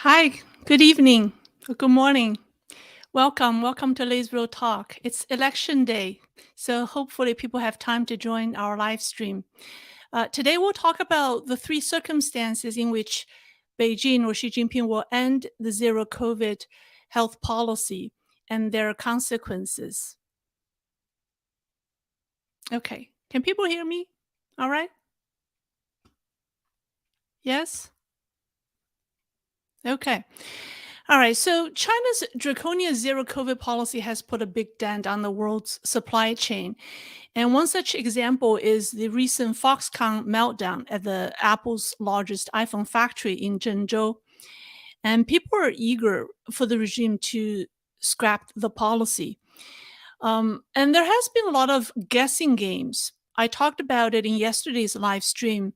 Hi, good evening, or good morning. Welcome to Leisrealtalk. It's election day, so hopefully people have time to join our live stream. Today we'll talk about the three circumstances in which Beijing or Xi Jinping will end the zero COVID health policy and their consequences. Okay, can people hear me? All right? Yes? Okay. All right. So China's draconian zero COVID policy has put a big dent on the world's supply chain. And one such example is the recent Foxconn meltdown at the Apple's largest iPhone factory in Zhengzhou. And people are eager for the regime to scrap the policy. And there has been a lot of guessing games. I talked about it in yesterday's live stream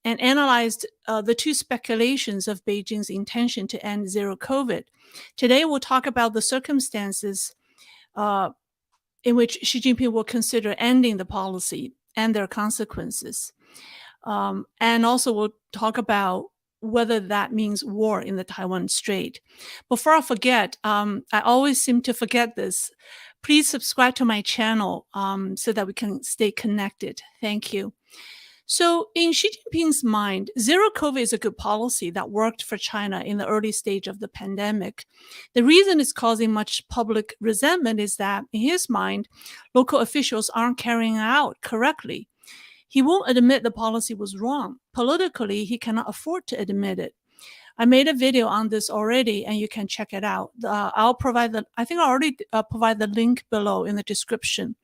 and analyzed the two speculations of Beijing's intention to end zero COVID. Today, we'll talk about the circumstances uh, in which Xi Jinping will consider ending the policy and their consequences. And also, we'll talk about whether that means war in the Taiwan Strait. Before I forget, I always seem to forget this. Please subscribe to my channel so that we can stay connected. Thank you. So, in Xi Jinping's mind, zero COVID is a good policy that worked for China in the early stage of the pandemic. The reason it's causing much public resentment is that, in his mind, local officials aren't carrying it out correctly. He won't admit the policy was wrong. Politically, he cannot afford to admit it. I made a video on this already, and you can check it out. I'll provide I think I already provide the link below in the description.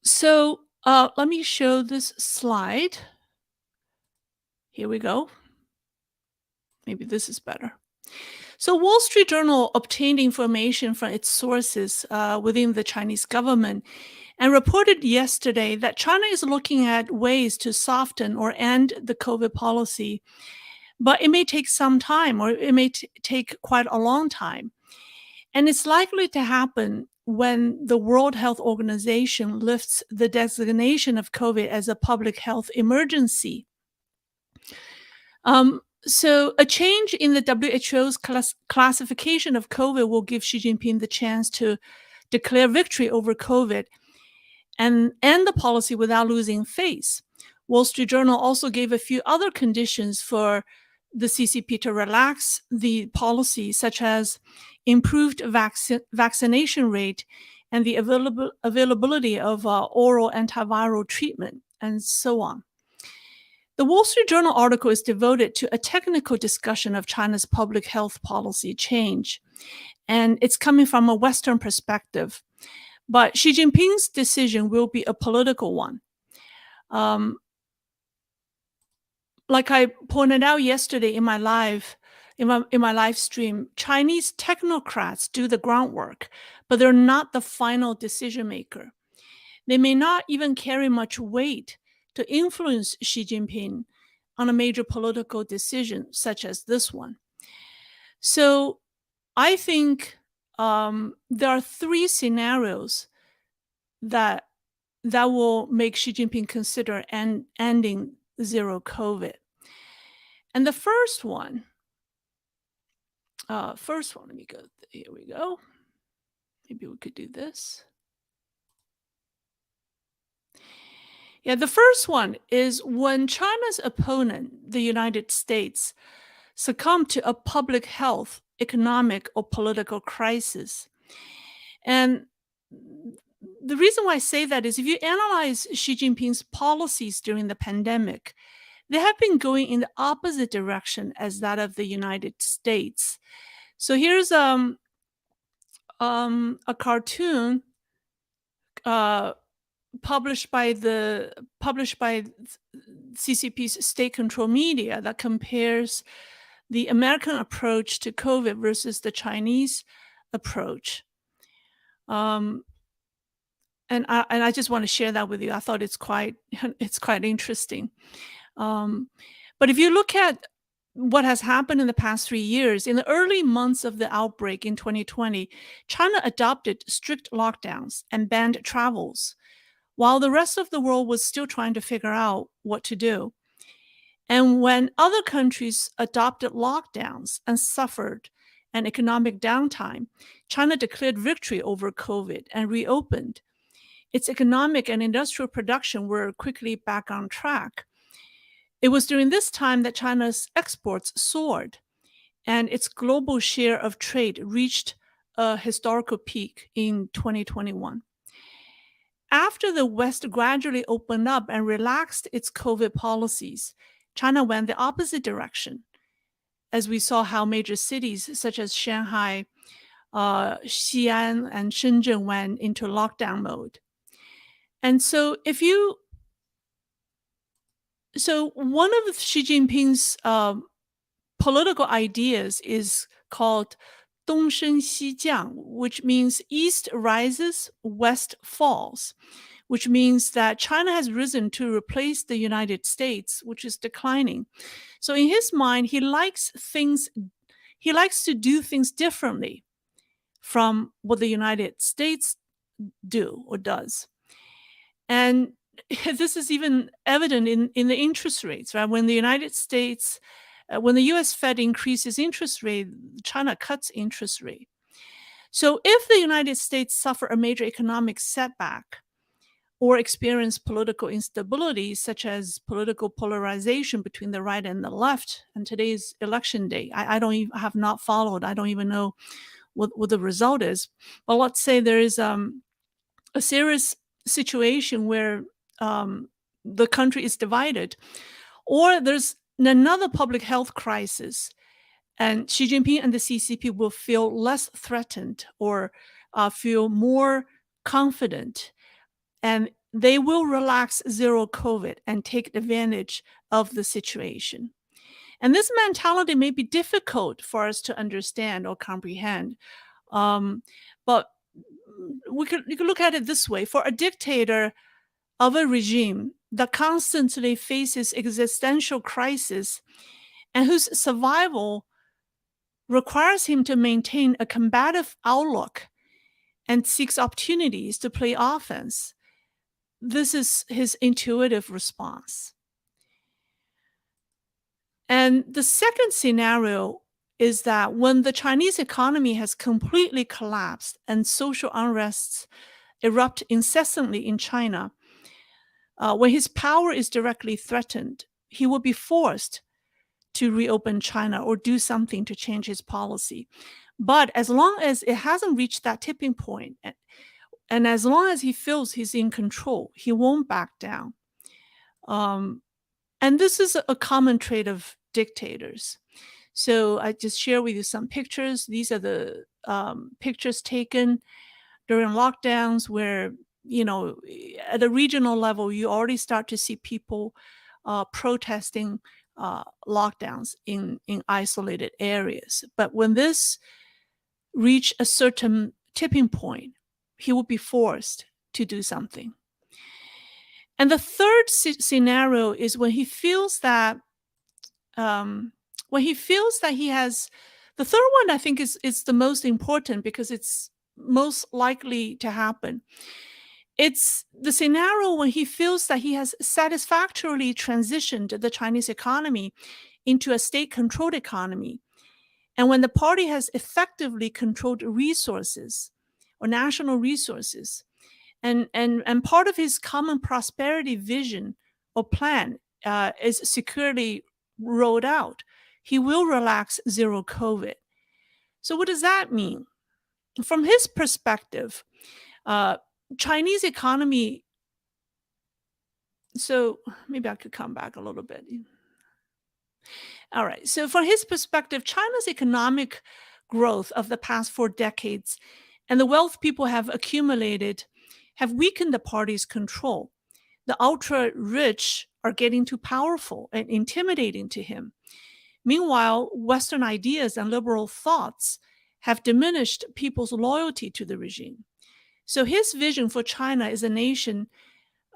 So let me show this slide. Here we go. Maybe this is better. So Wall Street Journal obtained information from its sources within the Chinese government and reported yesterday that China is looking at ways to soften or end the COVID policy, but it may take some time or it may take quite a long time. And it's likely to happen when the World Health Organization lifts the designation of COVID as a public health emergency. So a change in the WHO's classification of COVID will give Xi Jinping the chance to declare victory over COVID and end the policy without losing face. Wall Street Journal also gave a few other conditions for the CCP to relax the policy, such as improved vaccination rate and the availability of oral antiviral treatment, and so on. The Wall Street Journal article is devoted to a technical discussion of China's public health policy change, and it's coming from a Western perspective. But Xi Jinping's decision will be a political one. Like I pointed out yesterday in my live stream, Chinese technocrats do the groundwork, but they're not the final decision maker. They may not even carry much weight to influence Xi Jinping on a major political decision such as this one. So I think there are three scenarios that will make Xi Jinping consider ending zero COVID. And the first one, let me go, here we go. Maybe we could do this. Yeah, the first one is when China's opponent, the United States, succumbed to a public health, economic, or political crisis. And the reason why I say that is if you analyze Xi Jinping's policies during the pandemic, they have been going in the opposite direction as that of the United States. So here's a cartoon published by CCP's state control media that compares the American approach to COVID versus the Chinese approach. And I just want to share that with you. I thought it's quite interesting. But if you look at what has happened in the past 3 years, in the early months of the outbreak in 2020, China adopted strict lockdowns and banned travels, while the rest of the world was still trying to figure out what to do. And when other countries adopted lockdowns and suffered an economic downtime, China declared victory over COVID and reopened. Its economic and industrial production were quickly back on track. It was during this time that China's exports soared and its global share of trade reached a historical peak in 2021. After the West gradually opened up and relaxed its COVID policies, China went the opposite direction, as we saw how major cities such as Shanghai, Xi'an, and Shenzhen went into lockdown mode. And so one of Xi Jinping's political ideas is called Dongshen Xijiang, which means East rises, West falls, which means that China has risen to replace the United States, which is declining. So in his mind, he likes to do things differently from what the United States do or does. And this is even evident in the interest rates, right? When the when the US Fed increases interest rate, China cuts interest rate. So if the United States suffer a major economic setback or experience political instability, such as political polarization between the right and the left, and today's election day, I have not followed. I don't even know what the result is. But let's say there is a serious situation where the country is divided, or there's another public health crisis, and Xi Jinping and the CCP will feel less threatened or feel more confident, and they will relax zero COVID and take advantage of the situation. And this mentality may be difficult for us to understand or comprehend, but you could look at it this way. For a dictator of a regime that constantly faces existential crisis and whose survival requires him to maintain a combative outlook and seeks opportunities to play offense, this is his intuitive response. And the second scenario is that when the Chinese economy has completely collapsed and social unrests erupt incessantly in China, when his power is directly threatened, he will be forced to reopen China or do something to change his policy. But as long as it hasn't reached that tipping point, and as long as he feels he's in control, he won't back down. And this is a common trait of dictators. So I just share with you some pictures. These are the pictures taken during lockdowns where, at a regional level, you already start to see people protesting lockdowns in isolated areas. But when this reach a certain tipping point, he will be forced to do something. And the third scenario is when he feels that he has, the third one I think is the most important because it's most likely to happen. It's the scenario when he feels that he has satisfactorily transitioned the Chinese economy into a state-controlled economy, and when the party has effectively controlled resources or national resources, and part of his common prosperity vision or plan is securely rolled out, he will relax zero COVID. So what does that mean? From his perspective, Chinese economy, so maybe I could come back a little bit. All right. So from his perspective, China's economic growth of the past 4 decades and the wealth people have accumulated have weakened the party's control. The ultra-rich are getting too powerful and intimidating to him. Meanwhile, Western ideas and liberal thoughts have diminished people's loyalty to the regime. So his vision for China is a nation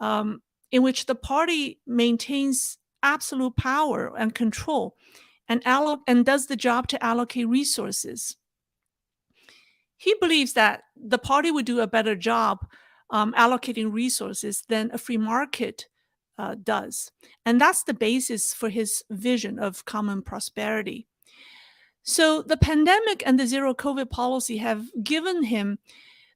in which the party maintains absolute power and control and does the job to allocate resources. He believes that the party would do a better job allocating resources than a free market does. And that's the basis for his vision of common prosperity. So the pandemic and the zero COVID policy have given him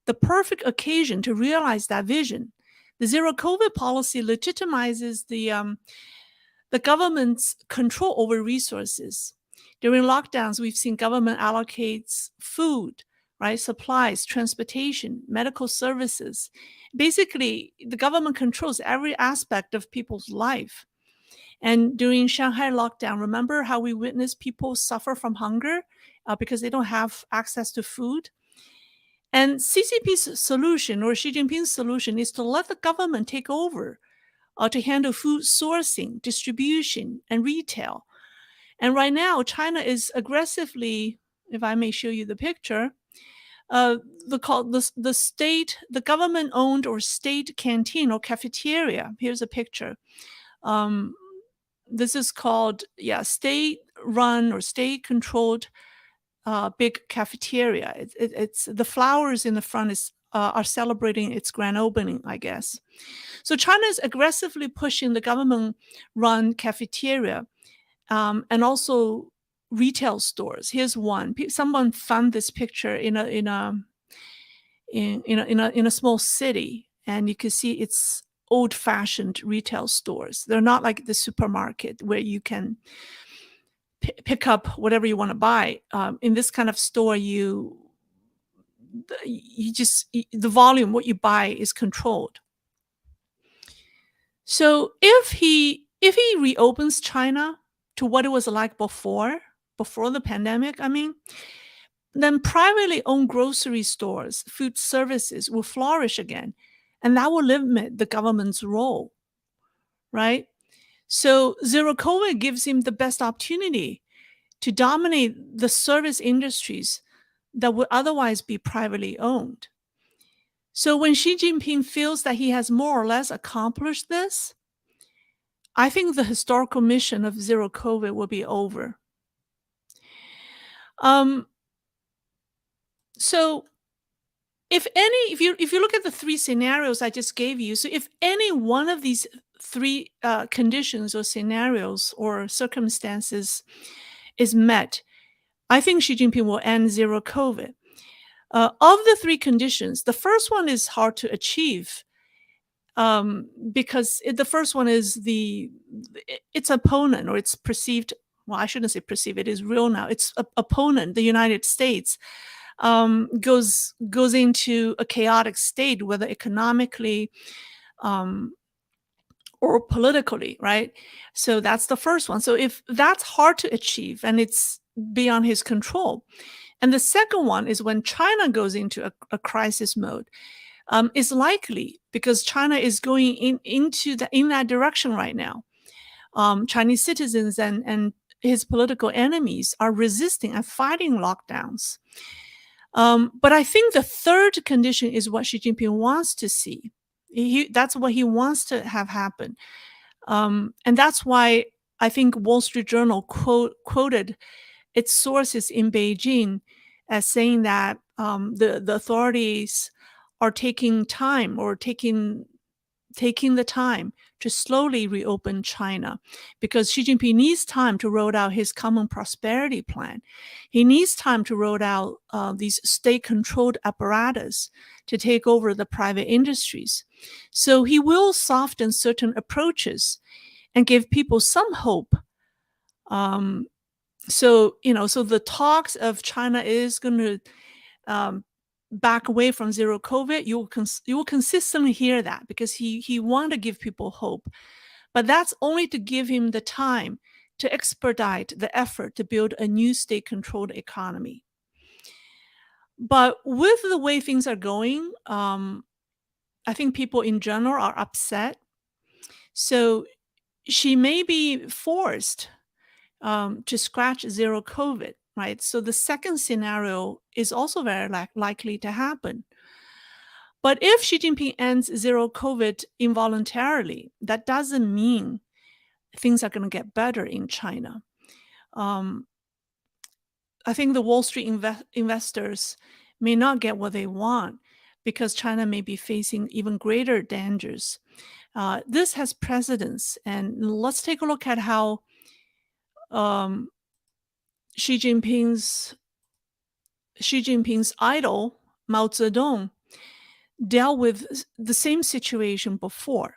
the perfect occasion to realize that vision. The zero COVID policy legitimizes the government's control over resources. During lockdowns, we've seen government allocates food, right, supplies, transportation, medical services. Basically, the government controls every aspect of people's life. And during Shanghai lockdown, remember how we witnessed people suffer from hunger because they don't have access to food? And CCP's solution, or Xi Jinping's solution, is to let the government take over to handle food sourcing, distribution, and retail. And right now, China is aggressively, if I may show you the picture, the government-owned or state canteen or cafeteria. Here's a picture. This is called, state-run or state-controlled big cafeteria. It's the flowers in the front are celebrating its grand opening, I guess. So China is aggressively pushing the government-run cafeteria and also retail stores. Here's one. Someone found this picture in a small city, and you can see it's old-fashioned retail stores. They're not like the supermarket where you can pick up whatever you want to buy. In this kind of store, the volume, what you buy is controlled. So if he reopens China to what it was like before the pandemic, then privately owned grocery stores, food services will flourish again, and that will limit the government's role, right? So zero COVID gives him the best opportunity to dominate the service industries that would otherwise be privately owned. So when Xi Jinping feels that he has more or less accomplished this, I think the historical mission of zero COVID will be over. So if you look at the three scenarios I just gave you, so if any one of these three conditions or scenarios or circumstances is met, I think Xi Jinping will end zero COVID. Of the three conditions, the first one is hard to achieve because the first one is its opponent, or its perceived, well, I shouldn't say perceived, it is real now, its opponent, the United States, goes into a chaotic state, whether economically or politically, right? So that's the first one. So if that's hard to achieve and it's beyond his control. And the second one is when China goes into a crisis mode. Is likely because China is going in that direction right now. Chinese citizens and his political enemies are resisting and fighting lockdowns. But I think the third condition is what Xi Jinping wants to see. That's what he wants to have happen. And that's why I think Wall Street Journal quoted its sources in Beijing as saying that the authorities are taking time, or taking the time to slowly reopen China, because Xi Jinping needs time to roll out his common prosperity plan. He needs time to roll out these state-controlled apparatus to take over the private industries. So he will soften certain approaches and give people some hope. So the talks of China is going to back away from zero COVID. You will consistently hear that because he wanted to give people hope, but that's only to give him the time to expedite the effort to build a new state-controlled economy. But with the way things are going, I think people in general are upset. So she may be forced to scratch zero COVID, right? So the second scenario is also very likely to happen. But if Xi Jinping ends zero COVID involuntarily, that doesn't mean things are going to get better in China. I think the Wall Street investors may not get what they want because China may be facing even greater dangers. This has precedence, and let's take a look at how um, Xi Jinping's Xi Jinping's idol Mao Zedong dealt with the same situation before.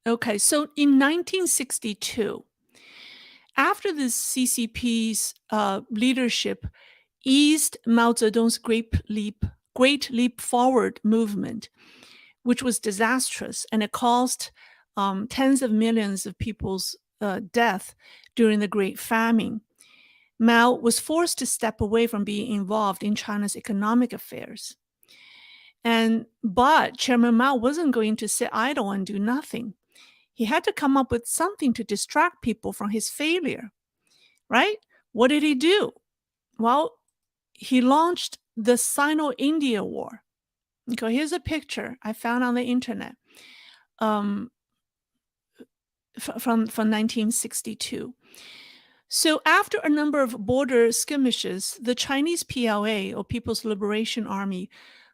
Okay, so in 1962, after the CCP's leadership eased Mao Zedong's Great Leap Forward movement, which was disastrous, and it caused tens of millions of people's death during the Great Famine. Mao was forced to step away from being involved in China's economic affairs. But Chairman Mao wasn't going to sit idle and do nothing. He had to come up with something to distract people from his failure, right? What did he do? Well, he launched the Sino-India War. Okay, here's a picture I found on the internet from 1962. So after a number of border skirmishes, the Chinese PLA, or People's Liberation Army,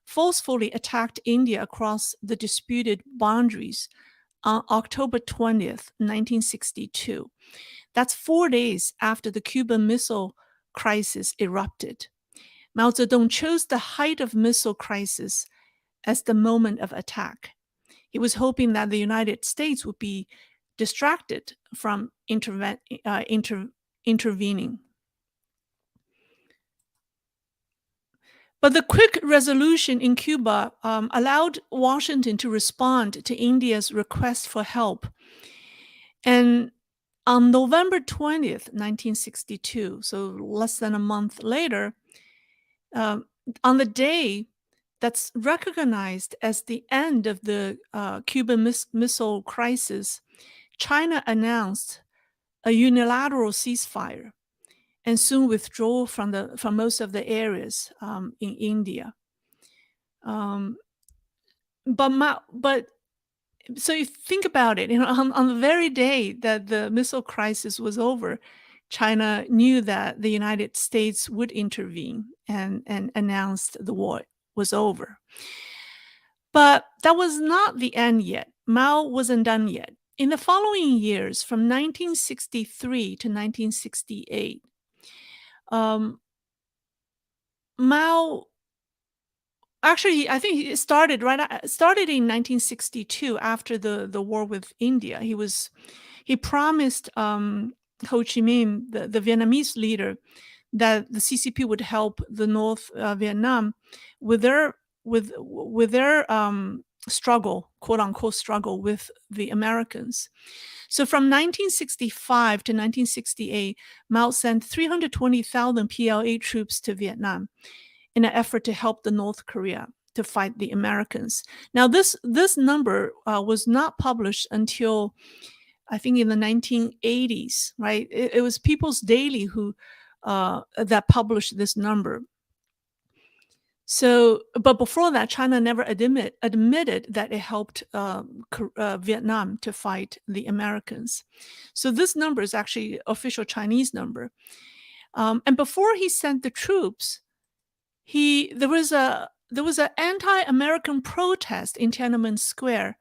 forcefully attacked India across the disputed boundaries on October 20th, 1962. That's 4 days after the Cuban Missile Crisis erupted. Mao Zedong chose the height of missile crisis as the moment of attack. He was hoping that the United States would be distracted from intervening. But the quick resolution in Cuba allowed Washington to respond to India's request for help. And on November 20th, 1962, so less than a month later, on the day that's recognized as the end of the Cuban Missile Crisis, China announced a unilateral ceasefire and soon withdrew from most of the areas in India. But so you think about it, on the very day that the missile crisis was over, China knew that the United States would intervene and announced the war was over. But that was not the end yet. Mao wasn't done yet. In the following years, from 1963 to 1968, Mao actually, I think it started in 1962 after the war with India. He promised Ho Chi Minh, the Vietnamese leader, that the CCP would help the North Vietnam with their struggle, quote unquote struggle, with the Americans. So from 1965 to 1968, Mao sent 320,000 PLA troops to Vietnam in an effort to help the North Korea to fight the Americans. Now, this number was not published until, I think, in the 1980s, right? It was People's Daily who that published this number. So, but before that, China never admitted that it helped Vietnam to fight the Americans. So this number is actually official Chinese number. And before he sent the troops, there was an anti-American protest in Tiananmen Square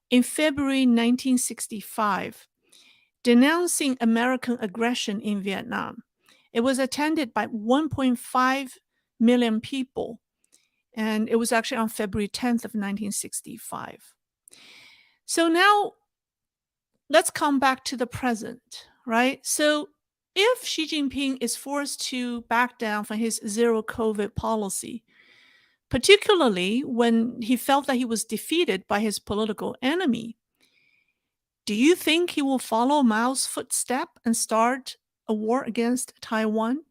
in February 1965, denouncing American aggression in Vietnam. It was attended by 1.5 million people, and it was actually on February 10th of 1965. So now let's come back to the present, right? So if Xi Jinping is forced to back down from his zero COVID policy, particularly when he felt that he was defeated by his political enemy, do you think he will follow Mao's footstep and start a war against Taiwan?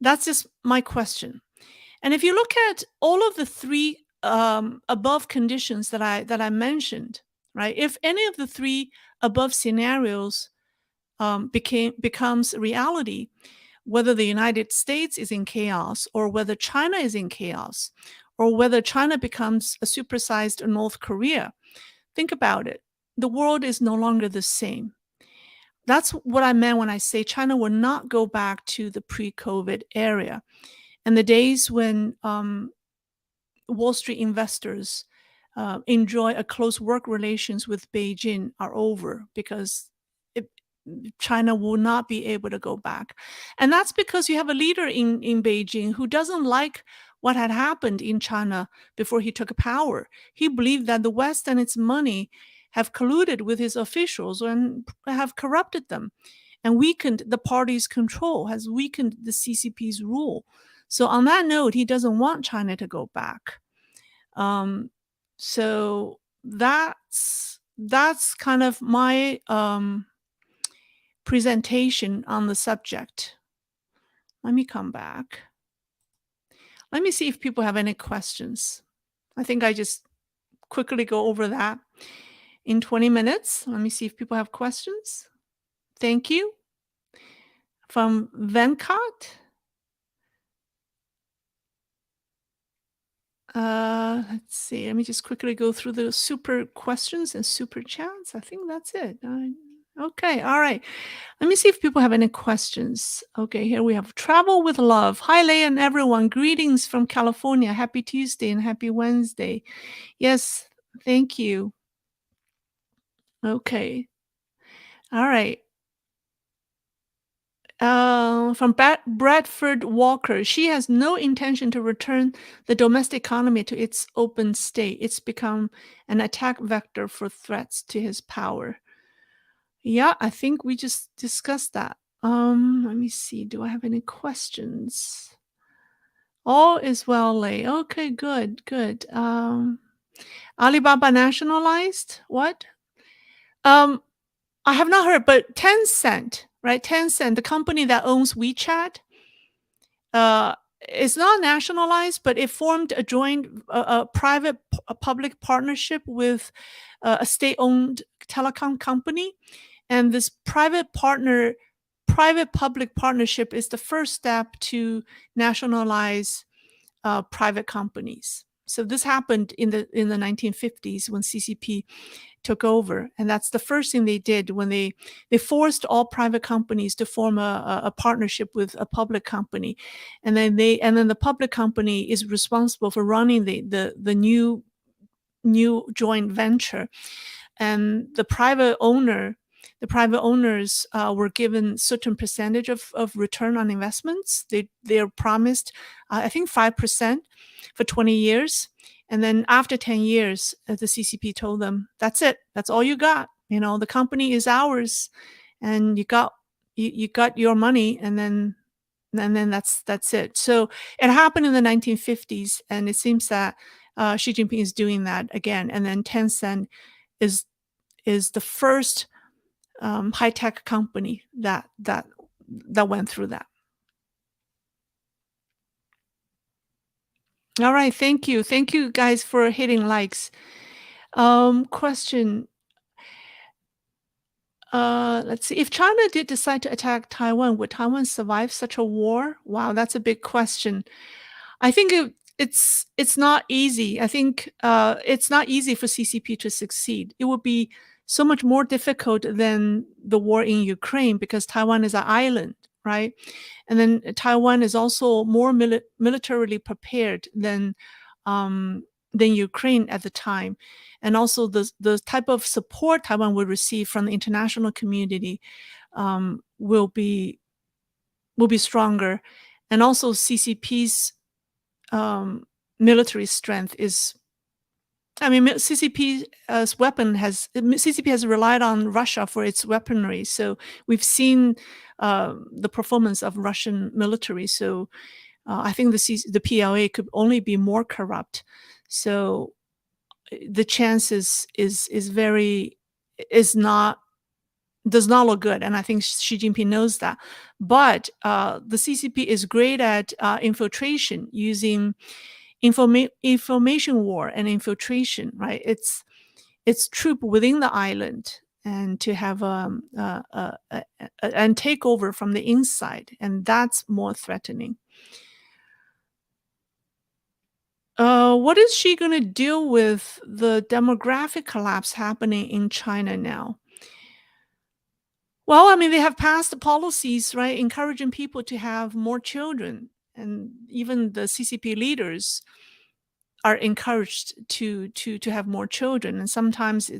That's just my question. And if you look at all of the three above conditions that I mentioned, right? If any of the three above scenarios becomes reality, whether the United States is in chaos, or whether China is in chaos, or whether China becomes a supersized North Korea, think about it. The world is no longer the same. That's what I meant when I say China will not go back to the pre-COVID era and the days when Wall Street investors enjoy a close work relations with Beijing are over, because it, China will not be able to go back. And that's because you have a leader in Beijing who doesn't like what had happened in China before he took power. He believed that the West and its money have colluded with his officials and have corrupted them and weakened the party's control, has weakened the CCP's rule. So on that note, he doesn't want China to go back. So that's kind of my presentation on the subject. Let me come back. Let me see if people have any questions. I think I just quickly go over that in 20 minutes. Let me see if people have questions. Thank you. From Venkat. Let's see. Let me just quickly go through the super questions and super chats. I think that's it. Okay. All right. Let me see if people have any questions. Okay. Here we have Travel with Love. Hi, Lei and everyone. Greetings from California. Happy Tuesday and happy Wednesday. Yes. Thank you. Okay. All right. From Bradford Walker, she has no intention to return the domestic economy to its open state. It's become an attack vector for threats to his power. Yeah, I think we just discussed that. Let me see. Do I have any questions? All is well, Lei. Okay, good, good. Alibaba nationalized? What? I have not heard, but Tencent, right? Tencent, the company that owns WeChat, uh, is not nationalized, but it formed a joint, private, public partnership with a state-owned telecom company, and this private-public partnership is the first step to nationalize private companies. So this happened in the 1950s when CCP took over, and that's the first thing they did when they forced all private companies to form a partnership with a public company, and then the public company is responsible for running the new joint venture, and the private owners were given certain percentage of return on investments. They are promised, I think 5% for 20 years. And then after 10 years, the CCP told them, that's it. That's all you got. You know, the company is ours, and you got your money, and then that's it. So it happened in the 1950s, and it seems that Xi Jinping is doing that again. And then Tencent is the first high-tech company that went through that. All right, thank you guys for hitting likes. Question. Let's see. If China did decide to attack Taiwan, would Taiwan survive such a war? Wow, that's a big question. I think it's not easy. I think it's not easy for CCP to succeed. It would be so much more difficult than the war in Ukraine, because Taiwan is an island, right? And then Taiwan is also more militarily prepared than Ukraine at the time. And also the type of support Taiwan will receive from the international community will be stronger. And also CCP's military strength is, I mean, CCP has relied on Russia for its weaponry. So we've seen the performance of Russian military. So I think the PLA could only be more corrupt. So the chances does not look good, and I think Xi Jinping knows that. But the CCP is great at infiltration, using information war and infiltration. Right? It's troop within the island, and to have and take over from the inside, and that's more threatening. What is she going to deal with the demographic collapse happening in China now? Well, I mean, they have passed policies, right, encouraging people to have more children. And even the CCP leaders are encouraged to have more children, and sometimes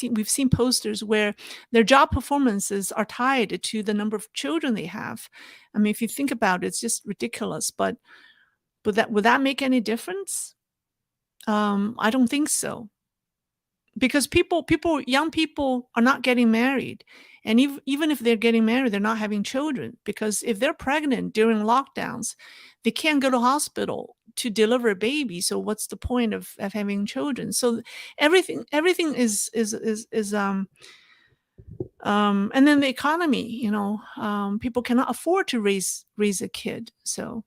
we've seen posters where their job performances are tied to the number of children they have. I mean, if you think about it, it's just ridiculous. But would that make any difference? I don't think so, because young people are not getting married, and even if they're getting married, they're not having children, because if they're pregnant during lockdowns, they can't go to hospital to deliver a baby. So what's the point of having children? So everything is and then the economy, people cannot afford to raise a kid. So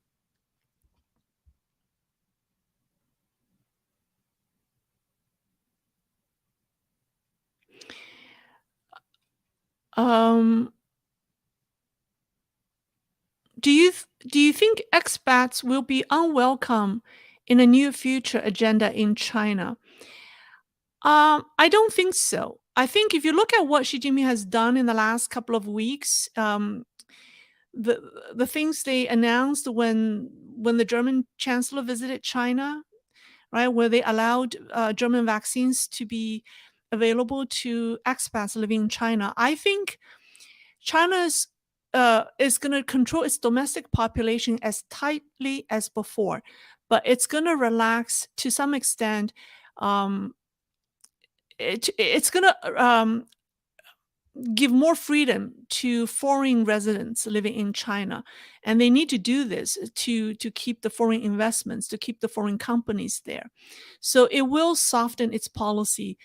um do you think expats will be unwelcome in a near future agenda in China? I don't think so. I think if you look at what Xi Jinping has done in the last couple of weeks, the the things they announced when the German chancellor visited China, right, where they allowed German vaccines to be available to expats living in China. I think China's is going to control its domestic population as tightly as before, but it's going to relax to some extent. Um, it's going to give more freedom to foreign residents living in China, and they need to do this to keep the foreign investments, to keep the foreign companies there. So it will soften its policy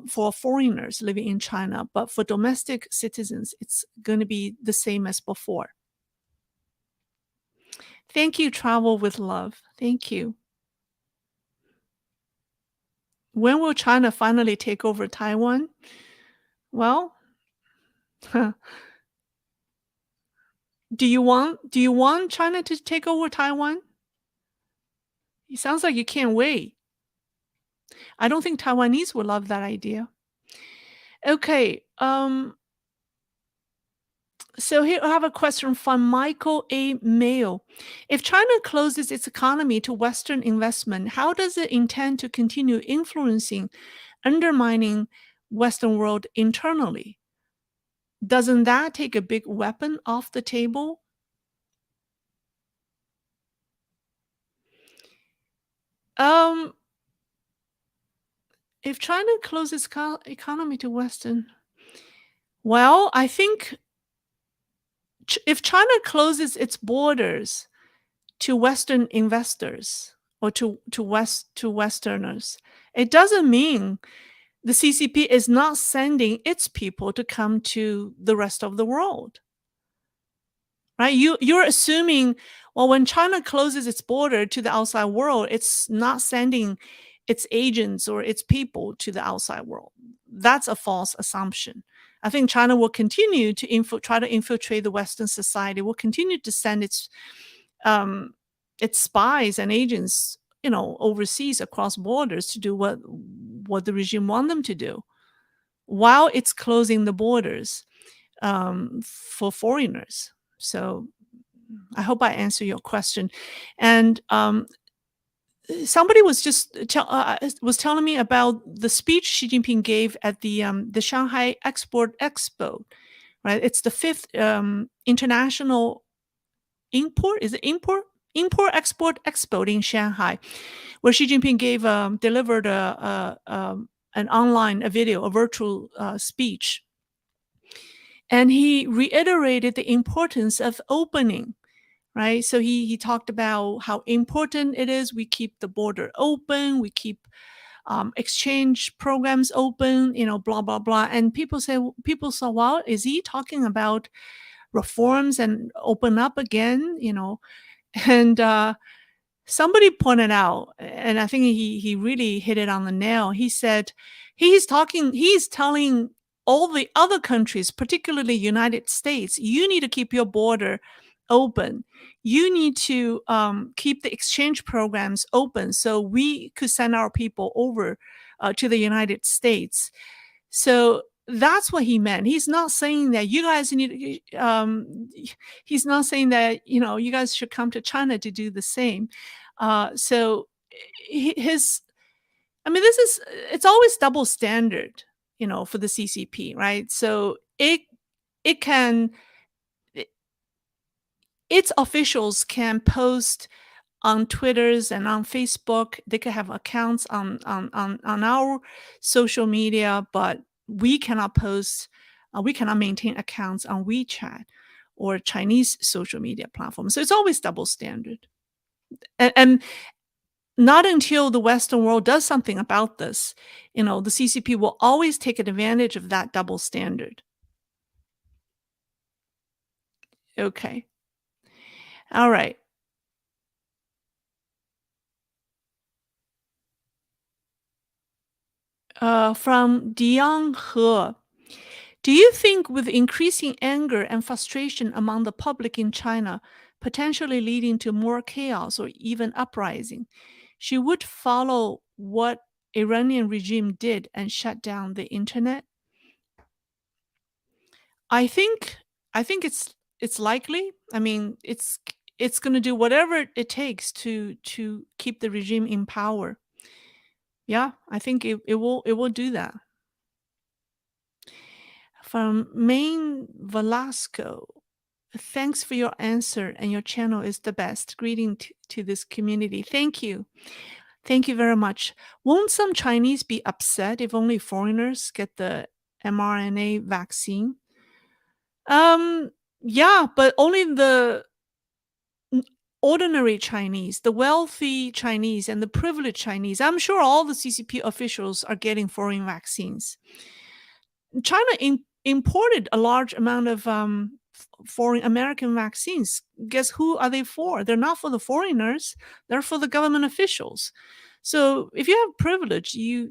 for foreigners living in China, but for domestic citizens, it's going to be the same as before. Thank you. Travel with love. Thank you. When will China finally take over Taiwan? Well, do you want China to take over Taiwan? It sounds like you can't wait. I don't think Taiwanese would love that idea. Okay, so here I have a question from Michael A. Mayo. If China closes its economy to Western investment, how does it intend to continue influencing, undermining Western world internally? Doesn't that take a big weapon off the table? Um, if China closes economy to Western, well, I think if China closes its borders to Western investors or to Westerners, it doesn't mean the CCP is not sending its people to come to the rest of the world, right? You're assuming, well, when China closes its border to the outside world, it's not sending its agents or its people to the outside world. That's a false assumption. I think China will continue to try to infiltrate the Western society. Will continue to send its spies and agents, overseas across borders to do what the regime want them to do, while it's closing the borders for foreigners. So I hope I answer your question. And somebody was telling me about the speech Xi Jinping gave at the Shanghai Export Expo. Right, it's the fifth international import export expo in Shanghai, where Xi Jinping delivered an online a virtual speech, and he reiterated the importance of opening. Right, so he talked about how important it is we keep the border open, we keep exchange programs open, blah blah blah. And people saw, well, is he talking about reforms and open up again? And somebody pointed out, and I think he really hit it on the nail. He said he's telling all the other countries, particularly United States, you need to keep your border open. You need to keep the exchange programs open so we could send our people over to the United States. So that's what he meant. He's not saying that you guys need. He's not saying that you guys should come to China to do the same. So his I mean, this is it's always double standard, for the CCP, right? So it can I its officials can post on Twitters and on Facebook. They could have accounts on our social media, but we cannot maintain accounts on WeChat or Chinese social media platforms. So it's always double standard. And not until the Western world does something about this, the CCP will always take advantage of that double standard. Okay. All right. From Dion He. Do you think with increasing anger and frustration among the public in China, potentially leading to more chaos or even uprising, she would follow what Iranian regime did and shut down the internet? I think I think it's likely. I mean, it's going to do whatever it takes to keep the regime in power. Yeah, I think it will do that. From Maine Velasco. Thanks for your answer, and your channel is the best. Greeting to this community. Thank you. Thank you very much. Won't some Chinese be upset if only foreigners get the mRNA vaccine? Um, yeah, but only the n- ordinary Chinese, the wealthy Chinese, and the privileged Chinese. I'm sure all the CCP officials are getting foreign vaccines. China imported a large amount of foreign American vaccines. Guess who are they for? They're not for the foreigners. They're for the government officials. So if you have privilege, you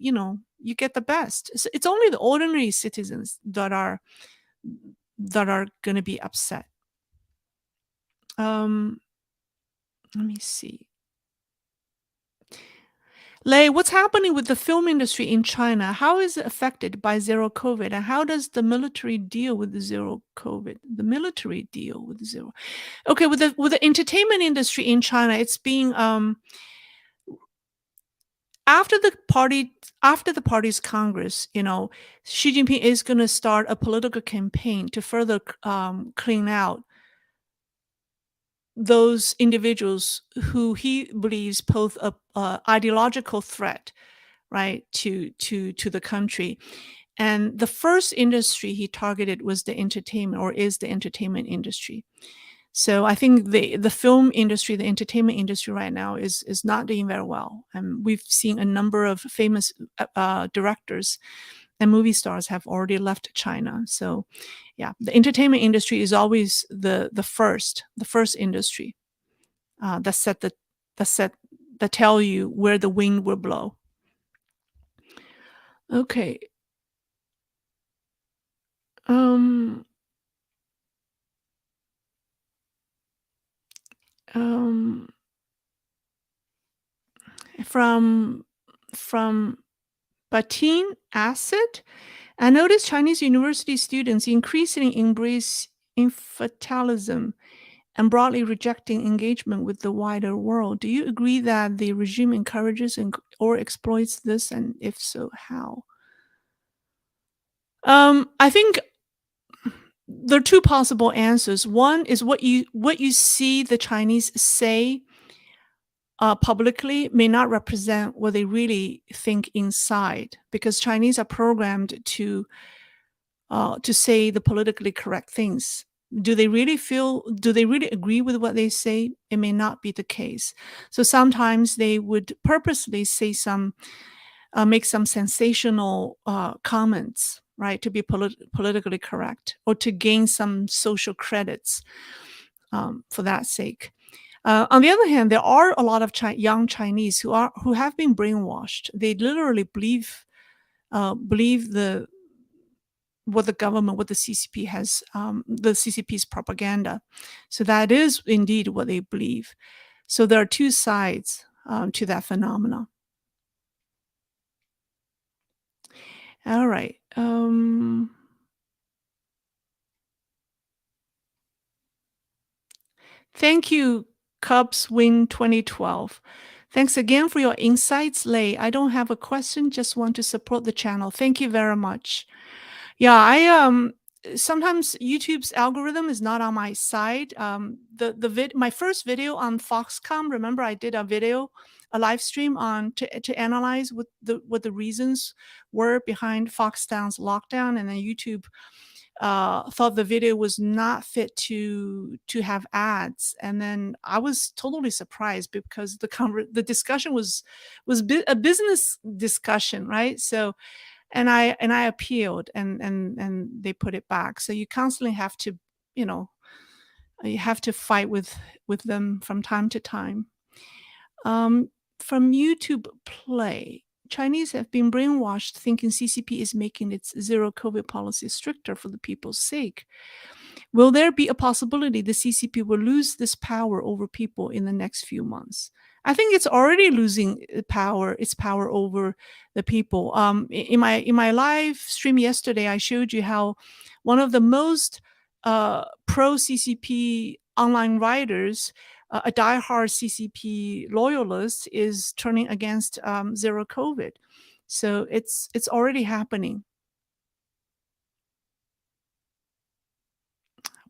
get the best. It's only the ordinary citizens that are going to be upset. Um, Let me see. Lei, what's happening with the film industry in China? How is it affected by zero COVID? And how does the military deal with the zero COVID? The military deal with zero. Okay, with the entertainment industry in China, it's being after the party's Congress, Xi Jinping is going to start a political campaign to further clean out those individuals who he believes pose a ideological threat, right, to the country. And the first industry he targeted was the entertainment, or is the entertainment industry. So I think the film industry, the entertainment industry right now is not doing very well. And we've seen a number of famous directors and movie stars have already left China. So yeah, the entertainment industry is always the first industry that set the that set that tell you where the wind will blow. Okay. Um, um, from from Batin Acid, I noticed Chinese university students increasingly embrace infantilism and broadly rejecting engagement with the wider world. Do you agree that the regime encourages or exploits this, and if so, how? I think there are two possible answers. One is what you see the Chinese say publicly may not represent what they really think inside, because Chinese are programmed to say the politically correct things. Do they really agree with what they say? It may not be the case. So sometimes they would purposely say make some sensational comments, right, to be politically correct or to gain some social credits for that sake. On the other hand, there are a lot of young Chinese who have been brainwashed. They literally believe what the CCP the CCP's propaganda. So that is indeed what they believe. So there are two sides to that phenomena. All right. Thank you, Cubs win 2012. Thanks again for your insights, Lei. I don't have a question, just want to support the channel. Thank you very much. Yeah, I sometimes YouTube's algorithm is not on my side. My first video on Foxconn, remember I did a video, a live stream on to analyze what the reasons were behind Foxconn's lockdown, and then YouTube thought the video was not fit to have ads, and then I was totally surprised because the discussion was a business discussion, right? So and I appealed, and they put it back. So you constantly have to, you know, you have to fight with them from time to time. Um, from YouTube Play, Chinese have been brainwashed thinking CCP is making its zero COVID policy stricter for the people's sake. Will there be a possibility the CCP will lose this power over people in the next few months? I think it's already losing its power over the people. In my live stream yesterday, I showed you how one of the most pro CCP online writers, a diehard CCP loyalist, is turning against zero COVID. So it's already happening.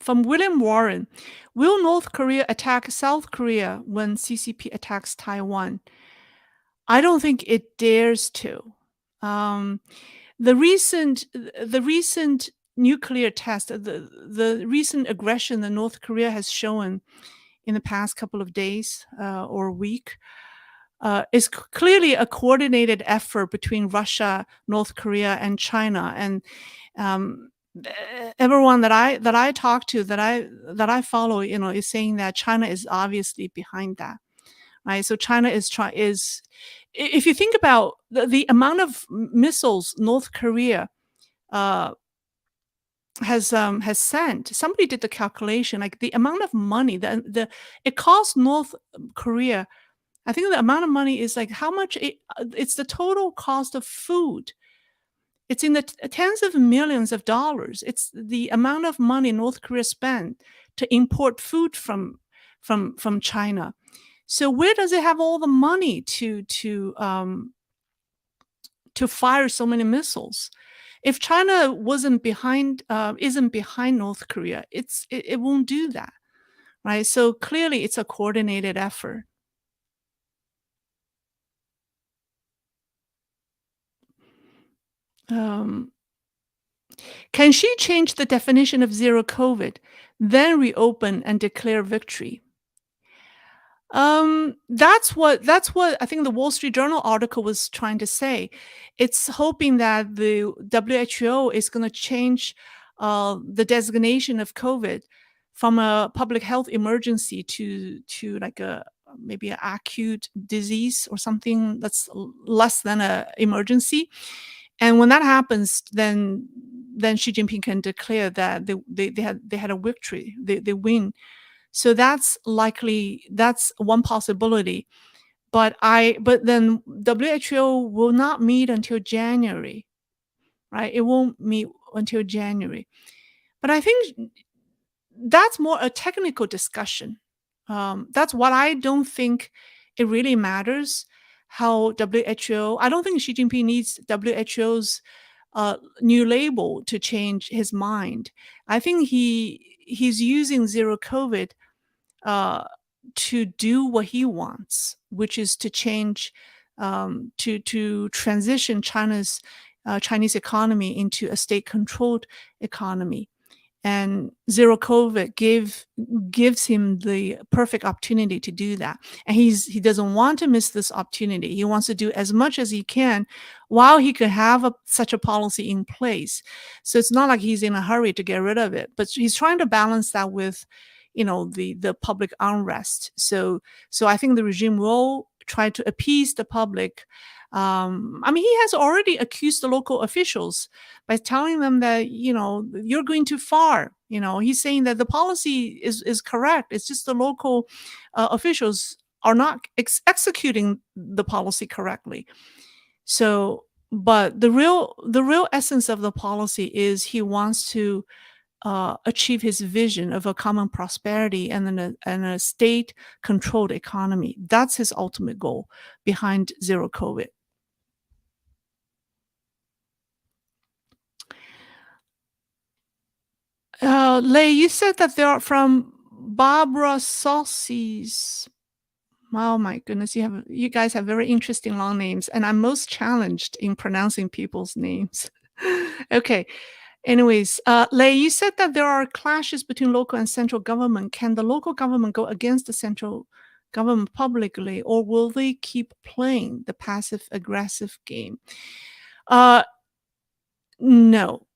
From William Warren, will North Korea attack South Korea when CCP attacks Taiwan? I don't think it dares to. Um, the recent nuclear test, the recent aggression that North Korea has shown in the past couple of days or week is clearly a coordinated effort between Russia, North Korea, and China. And um, everyone that I talk to, that I follow, is saying that China is obviously behind that, right? So China if you think about the amount of missiles North Korea uh, has sent. Somebody did the calculation, like the amount of money that it costs North Korea. I think the amount of money is like how much it's the total cost of food. It's in the tens of millions of dollars. It's the amount of money North Korea spent to import food from China. So where does it have all the money to fire so many missiles? If China isn't behind North Korea, it won't do that, right? So clearly, it's a coordinated effort. Um, can she change the definition of zero COVID, then reopen and declare victory? That's what I think the Wall Street Journal article was trying to say. It's hoping that the WHO is going to change the designation of COVID from a public health emergency to like a maybe an acute disease or something that's less than a emergency. And when that happens, then Xi Jinping can declare that they had a victory, they win. So that's one possibility. But then WHO will not meet until January, right? It won't meet until January. But I think that's more a technical discussion. That's what I don't think it really matters how WHO. I don't think Xi Jinping needs WHO's new label to change his mind. I think he's using zero COVID uh, to do what he wants, which is to change, to transition Chinese economy into a state-controlled economy. And zero COVID gives him the perfect opportunity to do that. And he doesn't want to miss this opportunity. He wants to do as much as he can while he could have such a policy in place. So it's not like he's in a hurry to get rid of it, but he's trying to balance that with, the public unrest. So I think the regime will try to appease the public. I mean, he has already accused the local officials by telling them that, you're going too far. He's saying that the policy is correct. It's just the local officials are not executing the policy correctly. So, but the real essence of the policy is he wants to achieve his vision of a common prosperity and a state-controlled economy. That's his ultimate goal behind zero COVID. Lei, you said that they are from Barbara Saucy's. Oh my goodness, you guys have very interesting long names, and I'm most challenged in pronouncing people's names. Okay. Anyways, Lei, you said that there are clashes between local and central government. Can the local government go against the central government publicly, or will they keep playing the passive aggressive game? Uh, no.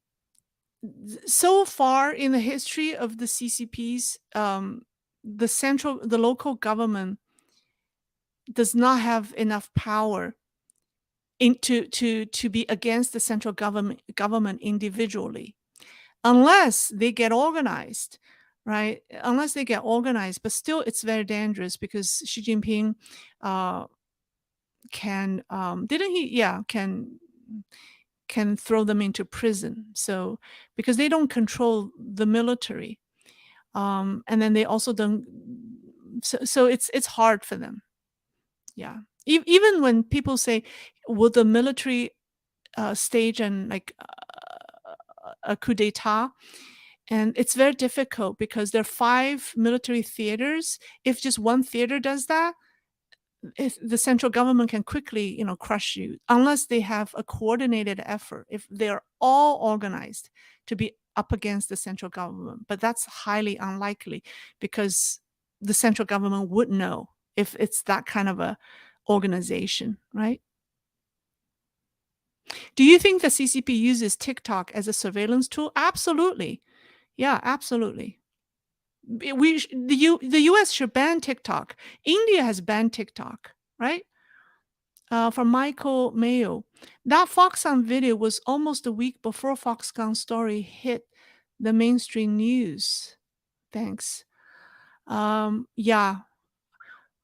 So far in the history of the CCPs, the local government does not have enough power to be against the central government individually, unless they get organized, right? Unless they get organized, but still it's very dangerous because Xi Jinping can didn't he yeah can throw them into prison. So because they don't control the military, and then they also don't. So it's hard for them. Yeah. Even when people say, "Will the military stage and like a coup d'état?" And it's very difficult because there are 5 military theaters. If just one theater does that, if the central government can quickly, crush you unless they have a coordinated effort. If they're all organized to be up against the central government, but that's highly unlikely because the central government would know if it's that kind of a organization, right? Do you think the CCP uses TikTok as a surveillance tool? Absolutely. Yeah, absolutely. The US should ban TikTok. India has banned TikTok, right? From Michael Mayo. That Foxconn video was almost a week before Foxconn story hit the mainstream news. Thanks. Yeah,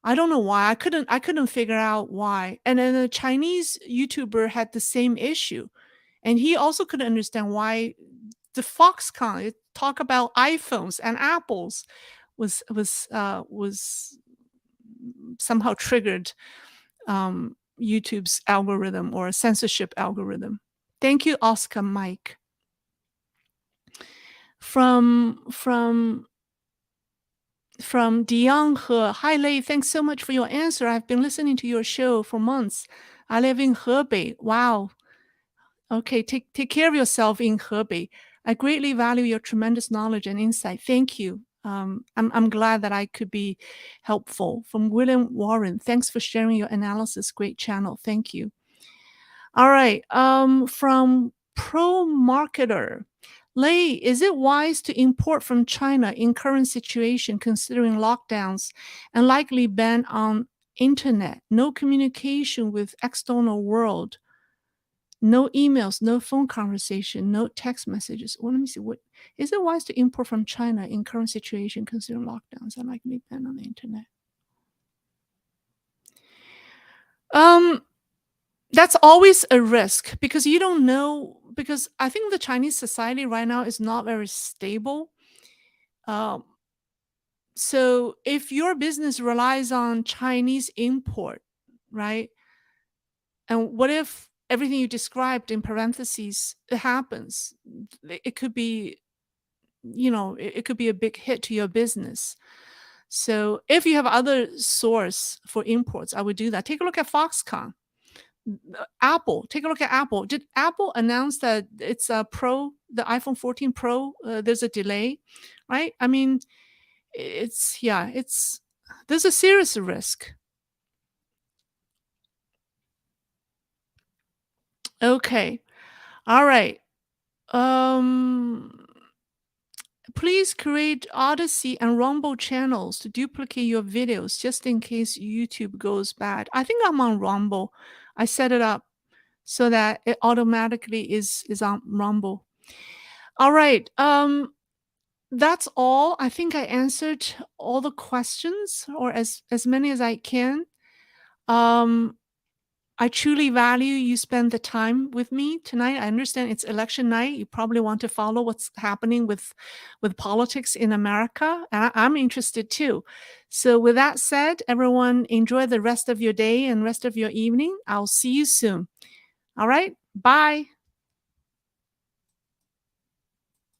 I don't know why. I couldn't figure out why. And then a Chinese YouTuber had the same issue, and he also couldn't understand why the Foxconn talk about iPhones and Apples was somehow triggered YouTube's algorithm or censorship algorithm. Thank you, Oscar Mike. From Dion He. Hi Lei, thanks so much for your answer. I've been listening to your show for months. I live in Hebei. Wow. Okay, take care of yourself in Hebei. I greatly value your tremendous knowledge and insight. Thank you. I'm glad that I could be helpful. From William Warren, thanks for sharing your analysis. Great channel. Thank you. All right. From Pro Marketer, Lei, is it wise to import from China in current situation, considering lockdowns and likely ban on internet, no communication with external world? No emails, no phone conversation, no text messages. Well, let me see. What is it wise to import from China in current situation, considering lockdowns and likely ban on the internet? That's always a risk because you don't know. Because I think the Chinese society right now is not very stable. Um, so if your business relies on Chinese import, right? And what if everything you described in parentheses happens? It could be, it could be a big hit to your business. So if you have other source for imports, I would do that. Take a look at Foxconn. Apple, take a look at Apple. Did Apple announce that it's a Pro, the iPhone 14 Pro? There's a delay, right? I mean, there's a serious risk. Okay, all right. Please create Odyssey and Rumble channels to duplicate your videos just in case YouTube goes bad. I think I'm on Rumble. I set it up so that it automatically is on Rumble. All right. That's all. I think I answered all the questions or as many as I can. Um I truly value you spend the time with me tonight. I understand it's election night. You probably want to follow what's happening with politics in America. I'm interested too. So with that said, everyone enjoy the rest of your day and rest of your evening. I'll see you soon. All right. Bye.